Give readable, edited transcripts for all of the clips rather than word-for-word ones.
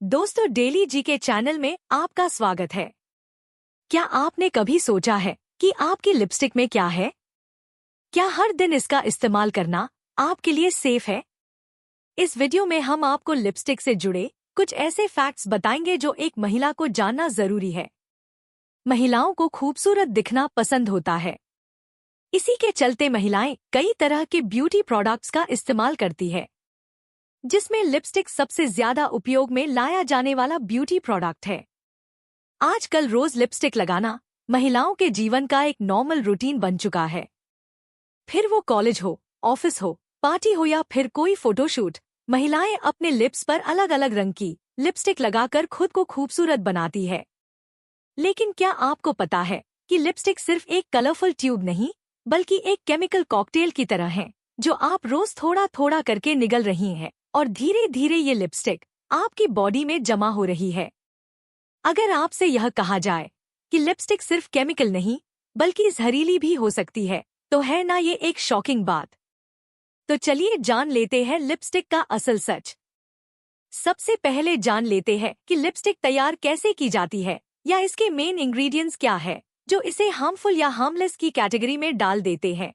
दोस्तों, डेली जी के चैनल में आपका स्वागत है। क्या आपने कभी सोचा है कि आपकी लिपस्टिक में क्या है? क्या हर दिन इसका इस्तेमाल करना आपके लिए सेफ है? इस वीडियो में हम आपको लिपस्टिक से जुड़े कुछ ऐसे फैक्ट्स बताएंगे जो एक महिला को जानना जरूरी है। महिलाओं को खूबसूरत दिखना पसंद होता है। इसी के चलते महिलाएं कई तरह के ब्यूटी प्रोडक्ट्स का इस्तेमाल करती है, जिसमें लिपस्टिक सबसे ज्यादा उपयोग में लाया जाने वाला ब्यूटी प्रोडक्ट है। आजकल रोज लिपस्टिक लगाना महिलाओं के जीवन का एक नॉर्मल रूटीन बन चुका है। फिर वो कॉलेज हो, ऑफिस हो, पार्टी हो या फिर कोई फोटोशूट, महिलाएं अपने लिप्स पर अलग अलग रंग की लिपस्टिक लगाकर खुद को खूबसूरत बनाती है। लेकिन क्या आपको पता है कि लिपस्टिक सिर्फ एक कलरफुल ट्यूब नहीं, बल्कि एक केमिकल कॉकटेल की तरह है, जो आप रोज थोड़ा थोड़ा करके निगल रही हैं और धीरे धीरे ये लिपस्टिक आपकी बॉडी में जमा हो रही है। अगर आपसे यह कहा जाए कि लिपस्टिक सिर्फ केमिकल नहीं बल्कि जहरीली भी हो सकती है, तो है ना ये एक शॉकिंग बात। तो चलिए जान लेते हैं लिपस्टिक का असल सच। सबसे पहले जान लेते हैं कि लिपस्टिक तैयार कैसे की जाती है या इसके मेन इंग्रेडिएंट्स क्या है जो इसे हार्मफुल या हार्मलेस की कैटेगरी में डाल देते हैं।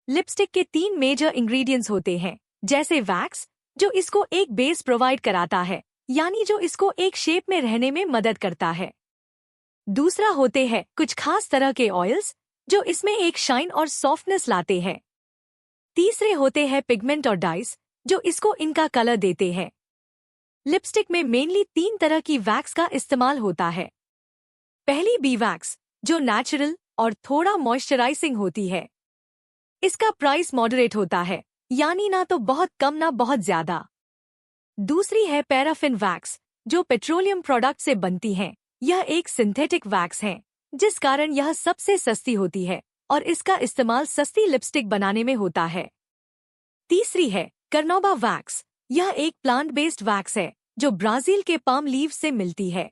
लिपस्टिक के 3 मेजर इंग्रेडिएंट्स होते हैं, जैसे वैक्स, जो इसको एक बेस प्रोवाइड कराता है, यानी जो इसको एक शेप में रहने में मदद करता है। दूसरा होते हैं कुछ खास तरह के ऑयल्स, जो इसमें एक शाइन और सॉफ्टनेस लाते हैं। तीसरे होते हैं पिगमेंट और डाइस, जो इसको इनका कलर देते हैं। लिपस्टिक में मेनली 3 तरह की वैक्स का इस्तेमाल होता है। पहली बी वैक्स, जो नेचुरल और थोड़ा मॉइस्चराइजिंग होती है। इसका प्राइस मॉडरेट होता है, यानी ना तो बहुत कम ना बहुत ज्यादा। दूसरी है पैराफिन वैक्स, जो पेट्रोलियम प्रोडक्ट से बनती है। यह एक सिंथेटिक वैक्स है, जिस कारण यह सबसे सस्ती होती है और इसका इस्तेमाल सस्ती लिपस्टिक बनाने में होता है। तीसरी है कार्नौबा वैक्स। यह एक प्लांट बेस्ड वैक्स है, जो ब्राजील के पाम लीव्स से मिलती है।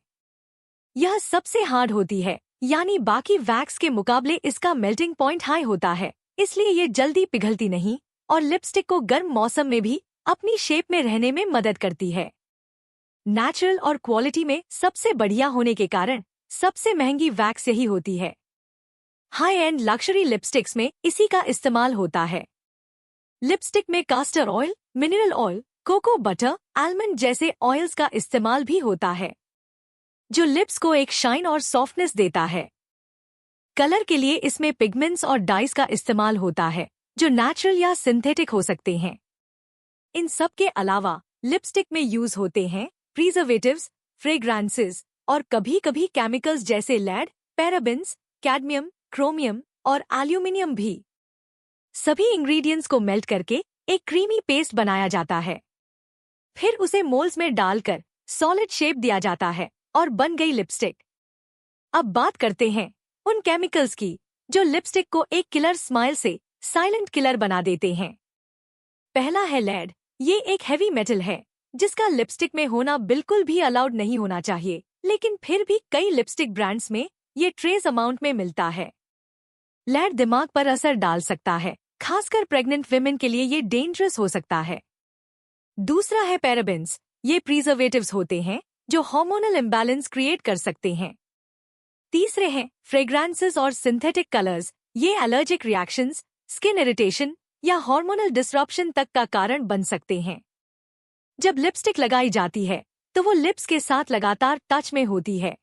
यह सबसे हार्ड होती है, यानी बाकी वैक्स के मुकाबले इसका मेल्टिंग पॉइंट हाई होता है, इसलिए ये जल्दी पिघलती नहीं और लिपस्टिक को गर्म मौसम में भी अपनी शेप में रहने में मदद करती है। नेचुरल और क्वालिटी में सबसे बढ़िया होने के कारण सबसे महंगी वैक्स यही होती है। हाई एंड लग्जरी लिपस्टिक्स में इसी का इस्तेमाल होता है। लिपस्टिक में castor oil, mineral oil, cocoa butter, almond जैसे ऑयल्स का इस्तेमाल भी होता है, जो लिप्स को एक शाइन और सॉफ्टनेस देता है। कलर के लिए इसमें पिगमेंट्स और डाइस का इस्तेमाल होता है, जो नेचुरल या सिंथेटिक हो सकते हैं। इन सब के अलावा लिपस्टिक में यूज होते हैं प्रिजर्वेटिव्स, फ्रेग्रेंसेस और कभी कभी केमिकल्स जैसे लेड, पैराबेन्स, कैडमियम, क्रोमियम और एल्यूमिनियम भी। सभी इंग्रेडिएंट्स को मेल्ट करके एक क्रीमी पेस्ट बनाया जाता है। फिर उसे मोल्ड्स में डालकर सॉलिड शेप दिया जाता है और बन गई लिपस्टिक। अब बात करते हैं उन केमिकल्स की जो लिपस्टिक को एक किलर स्माइल से साइलेंट किलर बना देते हैं। पहला है लेड। ये एक हैवी मेटल है, जिसका लिपस्टिक में होना बिल्कुल भी अलाउड नहीं होना चाहिए, लेकिन फिर भी कई लिपस्टिक ब्रांड्स में ये ट्रेस अमाउंट में मिलता है। लेड दिमाग पर असर डाल सकता है, खासकर प्रेग्नेंट विमेन के लिए ये डेंजरस हो सकता है। दूसरा है पैराबेन्स। ये प्रिजर्वेटिव्स होते हैं जो हार्मोनल इम्बैलेंस क्रिएट कर सकते हैं। तीसरे हैं फ्रेग्रेंसेस और सिंथेटिक कलर्स। ये एलर्जिक रिएक्शंस, स्किन इरिटेशन या हार्मोनल डिसरप्शन तक का कारण बन सकते हैं। जब लिपस्टिक लगाई जाती है तो वो लिप्स के साथ लगातार टच में होती है।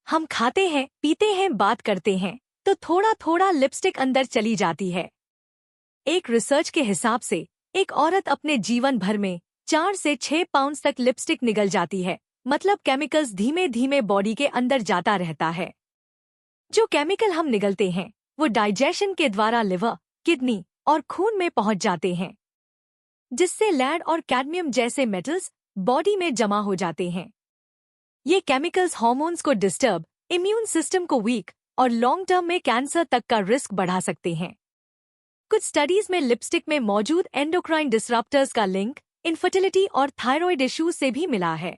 हम खाते हैं, पीते हैं, बात करते हैं, तो थोड़ा थोड़ा लिपस्टिक अंदर चली जाती है। एक रिसर्च के हिसाब से एक औरत अपने जीवन भर में 4 से 6 पाउंड तक लिपस्टिक निगल जाती है, मतलब केमिकल्स धीमे धीमे बॉडी के अंदर जाता रहता है। जो केमिकल हम निगलते हैं वो डाइजेशन के द्वारा लिवर, किडनी और खून में पहुंच जाते हैं, जिससे लेड और कैडमियम जैसे मेटल्स बॉडी में जमा हो जाते हैं। ये केमिकल्स हार्मोन्स को डिस्टर्ब, इम्यून सिस्टम को वीक और लॉन्ग टर्म में कैंसर तक का रिस्क बढ़ा सकते हैं। कुछ स्टडीज में लिपस्टिक में मौजूद एंडोक्राइन डिसरप्टर्स का लिंक इनफर्टिलिटी और थायराइड इश्यूज से भी मिला है।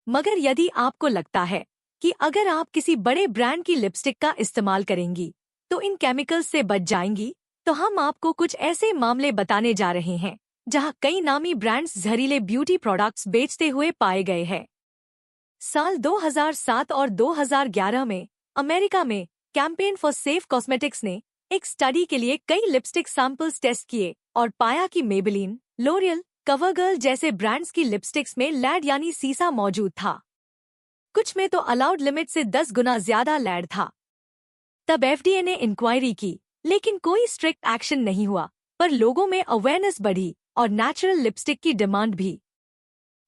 मगर यदि आपको लगता है कि अगर आप किसी बड़े ब्रांड की लिपस्टिक का इस्तेमाल करेंगी तो इन केमिकल्स से बच जाएंगी, तो हम आपको कुछ ऐसे मामले बताने जा रहे हैं जहां कई नामी ब्रांड्स जहरीले ब्यूटी प्रोडक्ट्स बेचते हुए पाए गए हैं। साल 2007 और 2011 में अमेरिका में कैंपेन फॉर सेफ कॉस्मेटिक्स ने एक स्टडी के लिए कई लिपस्टिक सैंपल्स टेस्ट किए और पाया कि मेबेलिन, लोरियल, कवरगर्ल जैसे ब्रांड्स की लिपस्टिक्स में लैड यानी सीसा मौजूद था। कुछ में तो अलाउड लिमिट से 10 गुना ज्यादा लैड था। तब एफडीए ने इंक्वायरी की, लेकिन कोई स्ट्रिक्ट एक्शन नहीं हुआ, पर लोगों में अवेयरनेस बढ़ी और नेचुरल लिपस्टिक की डिमांड भी।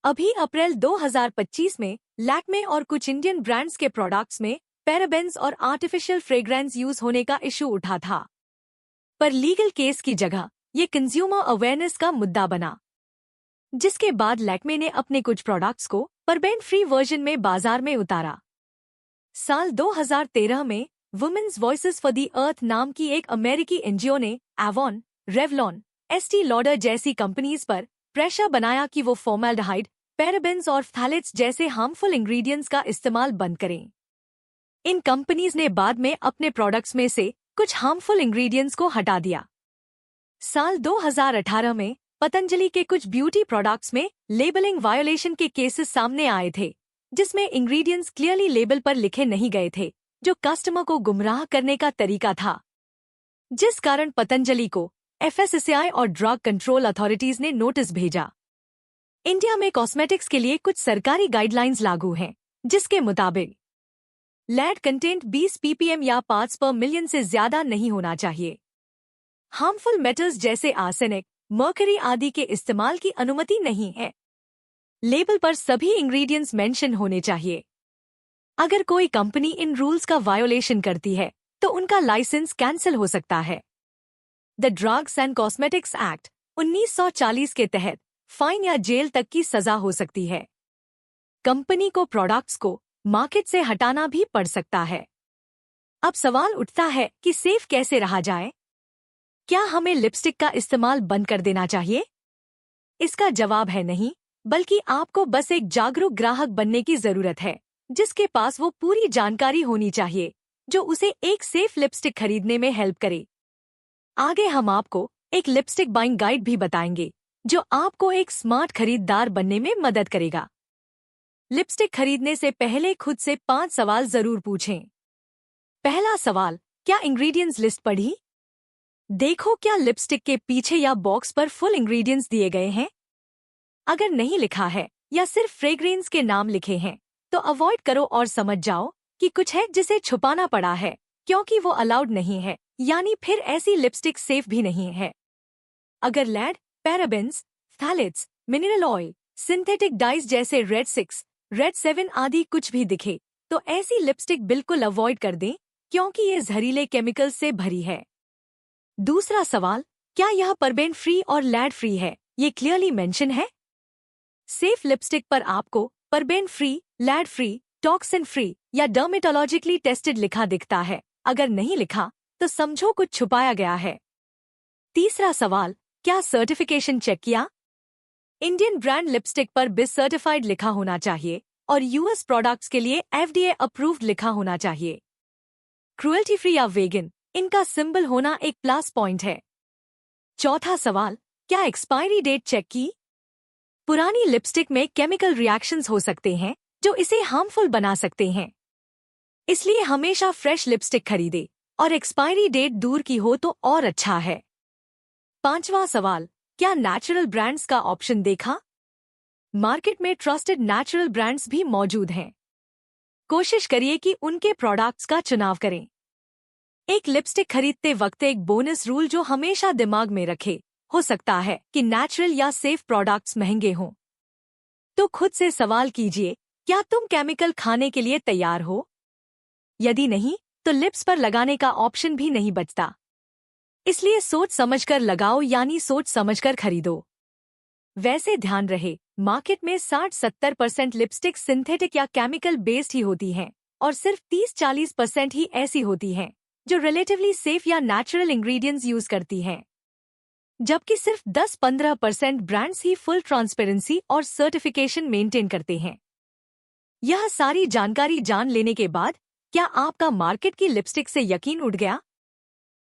अभी अप्रैल 2025 में लैक्मे और कुछ इंडियन ब्रांड्स के प्रोडक्ट्स में पैराबेन्स और आर्टिफिशियल फ्रेग्रेंस यूज होने का इशू उठा था, पर लीगल केस की जगह ये कंज्यूमर अवेयरनेस का मुद्दा बना, जिसके बाद लैक्मे ने अपने कुछ प्रोडक्ट्स को पैराबेन फ्री वर्जन में बाजार में उतारा। साल 2013 में Women's Voices for the Earth नाम की एक अमेरिकी एनजीओ ने एवॉन, रेवलॉन, एस्टी लॉडर जैसी कंपनीज पर प्रेशर बनाया कि वो फॉर्मेल्डिहाइड, पैराबेन्स और फ्थैलेट्स जैसे हार्मफुल इंग्रेडिएंट्स का इस्तेमाल बंद करें। इन कंपनीज ने बाद में अपने प्रोडक्ट्स में से कुछ हार्मफुल इंग्रेडिएंट्स को हटा दिया। साल 2018 में पतंजलि के कुछ ब्यूटी प्रोडक्ट्स में लेबलिंग वायोलेशन के केसेस सामने आए थे, जिसमें इंग्रेडिएंट्स क्लियरली लेबल पर लिखे नहीं गए थे, जो कस्टमर को गुमराह करने का तरीका था, जिस कारण पतंजलि को एफएसएसएआई और ड्रग कंट्रोल अथॉरिटीज ने नोटिस भेजा। इंडिया में कॉस्मेटिक्स के लिए कुछ सरकारी गाइडलाइंस लागू हैं, जिसके मुताबिक लैड कंटेंट 20 ppm या पार्ट्स पर मिलियन से ज्यादा नहीं होना चाहिए। हार्मफुल मेटल्स जैसे आर्सेनिक, मर्करी आदि के इस्तेमाल की अनुमति नहीं है। लेबल पर सभी इंग्रेडिएंट्स मेंशन होने चाहिए। अगर कोई कंपनी इन रूल्स का वायोलेशन करती है तो उनका लाइसेंस कैंसिल हो सकता है। The drugs and cosmetics act 1940 के तहत फाइन या जेल तक की सजा हो सकती है। कंपनी को प्रोडक्ट्स को मार्केट से हटाना भी पड़ सकता है। अब सवाल उठता है कि सेफ कैसे रहा जाए? क्या हमें लिपस्टिक का इस्तेमाल बंद कर देना चाहिए? इसका जवाब है नहीं, बल्कि आपको बस एक जागरूक ग्राहक बनने की जरूरत है, जिसके पास वो पूरी जानकारी होनी चाहिए जो उसे एक सेफ लिपस्टिक खरीदने में हेल्प करे। आगे हम आपको एक लिपस्टिक बाइंग गाइड भी बताएंगे, जो आपको एक स्मार्ट खरीदार बनने में मदद करेगा। लिपस्टिक खरीदने से पहले खुद से 5 सवाल जरूर पूछें। पहला सवाल, क्या इंग्रेडिएंट्स लिस्ट पढ़ी? देखो क्या लिपस्टिक के पीछे या बॉक्स पर फुल इंग्रेडिएंट्स दिए गए हैं। अगर नहीं लिखा है या सिर्फ फ्रेग्रेंस के नाम लिखे हैं तो अवॉइड करो और समझ जाओ कि कुछ है जिसे छुपाना पड़ा है, क्योंकि वो अलाउड नहीं है, यानी फिर ऐसी लिपस्टिक सेफ भी नहीं है। अगर lead, parabens, phthalates, mineral oil, synthetic dyes जैसे रेड 6, रेड 7 आदि कुछ भी दिखे तो ऐसी लिपस्टिक बिल्कुल अवॉइड कर दें, क्योंकि ये जहरीले केमिकल से भरी है। दूसरा सवाल, क्या यह पैराबेन फ्री और लैड फ्री है? ये क्लियरली मेंशन है? सेफ लिपस्टिक पर आपको paraben free, lead free, toxin free या डर्मेटोलॉजिकली टेस्टेड लिखा दिखता है। अगर नहीं लिखा तो समझो कुछ छुपाया गया है। तीसरा सवाल, क्या सर्टिफिकेशन चेक किया? इंडियन ब्रांड लिपस्टिक पर बिस सर्टिफाइड लिखा होना चाहिए और यूएस प्रोडक्ट्स के लिए एफडीए अप्रूव्ड लिखा होना चाहिए। क्रुएल्टी फ्री या वेगन, इनका सिंबल होना एक प्लस पॉइंट है। चौथा सवाल, क्या एक्सपायरी डेट चेक की? पुरानी लिपस्टिक में केमिकल रिएक्शंस हो सकते हैं जो इसे हार्मफुल बना सकते हैं, इसलिए हमेशा फ्रेश लिपस्टिक खरीदे और एक्सपायरी डेट दूर की हो तो और अच्छा है। पांचवा सवाल, क्या नेचुरल ब्रांड्स का ऑप्शन देखा? मार्केट में ट्रस्टेड नेचुरल ब्रांड्स भी मौजूद हैं। कोशिश करिए कि उनके प्रोडक्ट्स का चुनाव करें। एक लिपस्टिक खरीदते वक्त एक बोनस रूल जो हमेशा दिमाग में रखे, हो सकता है कि नेचुरल या सेफ प्रोडक्ट्स महंगे हों। तो खुद से सवाल कीजिए, क्या तुम केमिकल खाने के लिए तैयार हो? यदि नहीं, तो लिप्स पर लगाने का ऑप्शन भी नहीं बचता। इसलिए सोच समझकर लगाओ, यानी सोच समझकर खरीदो। वैसे ध्यान रहे, मार्केट में 60-70% लिपस्टिक सिंथेटिक या केमिकल बेस्ड ही होती हैं और सिर्फ 30-40% ही ऐसी होती हैं जो रिलेटिवली सेफ या नेचुरल इंग्रेडिएंट्स यूज करती हैं, जबकि सिर्फ 10-15% ब्रांड्स ही फुल ट्रांसपेरेंसी और सर्टिफिकेशन मेंटेन करते हैं। यह सारी जानकारी जान लेने के बाद क्या आपका मार्केट की लिपस्टिक से यकीन उठ गया?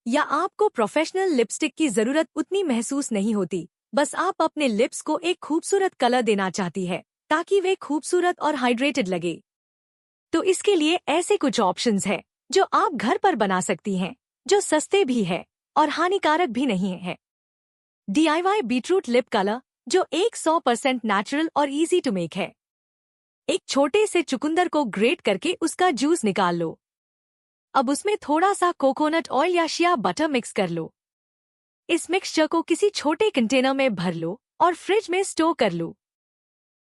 या आपको प्रोफेशनल लिपस्टिक की जरूरत उतनी महसूस नहीं होती, बस आप अपने लिप्स को एक खूबसूरत कलर देना चाहती है ताकि वे खूबसूरत और हाइड्रेटेड लगे। तो इसके लिए ऐसे कुछ ऑप्शंस हैं जो आप घर पर बना सकती हैं, जो सस्ते भी है और हानिकारक भी नहीं है। DIY बीटरूट लिप कलर, जो 100% नेचुरल और इजी टू मेक है। एक छोटे से चुकंदर को ग्रेट करके उसका जूस निकाल लो। अब उसमें थोड़ा सा कोकोनट ऑयल या शिया बटर मिक्स कर लो। इस मिक्सचर को किसी छोटे कंटेनर में भर लो और फ्रिज में स्टोर कर लो।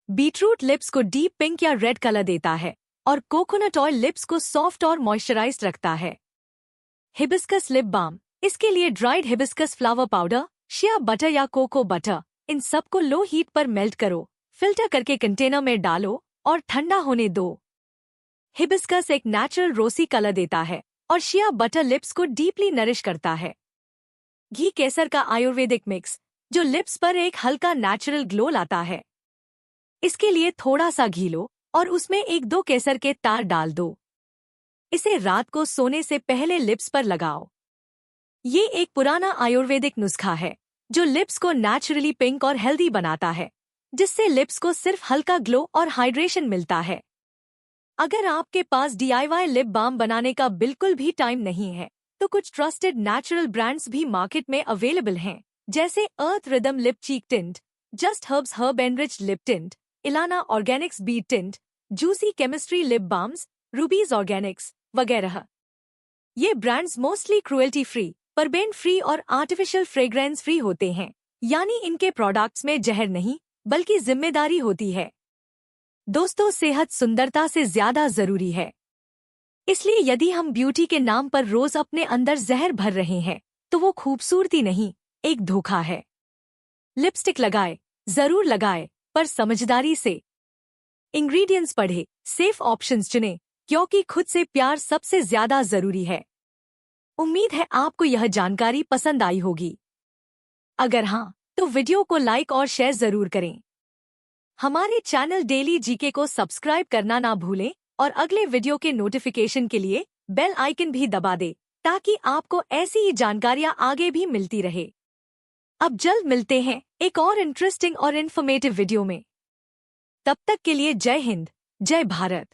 बीटरूट लिप्स को डीप पिंक या रेड कलर देता है और कोकोनट ऑयल लिप्स को सॉफ्ट और मॉइस्चराइज्ड रखता है। हिबिस्कस लिप बाम, इसके लिए dried hibiscus flower powder, shea butter या कोको बटर, इन सबको लो हीट पर मेल्ट करो, फिल्टर करके कंटेनर में डालो और ठंडा होने दो। हिबिस्कस एक नेचुरल रोसी कलर देता है और शिया बटर लिप्स को डीपली नरिश करता है। घी केसर का आयुर्वेदिक मिक्स, जो लिप्स पर एक हल्का नेचुरल ग्लो लाता है। इसके लिए थोड़ा सा घी लो और उसमें 1-2 केसर के तार डाल दो। इसे रात को सोने से पहले लिप्स पर लगाओ। ये एक पुराना आयुर्वेदिक नुस्खा है जो लिप्स को नेचुरली पिंक और हेल्दी बनाता है, जिससे लिप्स को सिर्फ हल्का ग्लो और हाइड्रेशन मिलता है। अगर आपके पास DIY लिप बाम बनाने का बिल्कुल भी टाइम नहीं है, तो कुछ ट्रस्टेड नेचुरल ब्रांड्स भी मार्केट में अवेलेबल हैं, जैसे Earth Rhythm lip cheek tint, just herbs herb enriched lip tint, Ilana organics beet tint, juicy chemistry lip balms, Rubies organics वगैरह। ये brands mostly cruelty free, paraben free और artificial fragrance free होते हैं, यानी इनके products में जहर नहीं बल्कि जिम्मेदारी होती है। दोस्तों, सेहत सुंदरता से ज्यादा जरूरी है, इसलिए यदि हम ब्यूटी के नाम पर रोज अपने अंदर जहर भर रहे हैं, तो वो खूबसूरती नहीं, एक धोखा है। लिपस्टिक लगाए, जरूर लगाए, पर समझदारी से। इंग्रेडिएंट्स पढ़े, सेफ ऑप्शंस चुने, क्योंकि खुद से प्यार सबसे ज्यादा जरूरी है। उम्मीद है आपको यह जानकारी पसंद आई होगी। अगर हाँ, तो वीडियो को लाइक और शेयर जरूर करें। हमारे चैनल डेली जीके को सब्सक्राइब करना ना भूलें और अगले वीडियो के नोटिफिकेशन के लिए बेल आइकन भी दबा दें, ताकि आपको ऐसी ही जानकारियां आगे भी मिलती रहे। अब जल्द मिलते हैं एक और इंटरेस्टिंग और इन्फॉर्मेटिव वीडियो में। तब तक के लिए जय हिंद, जय भारत।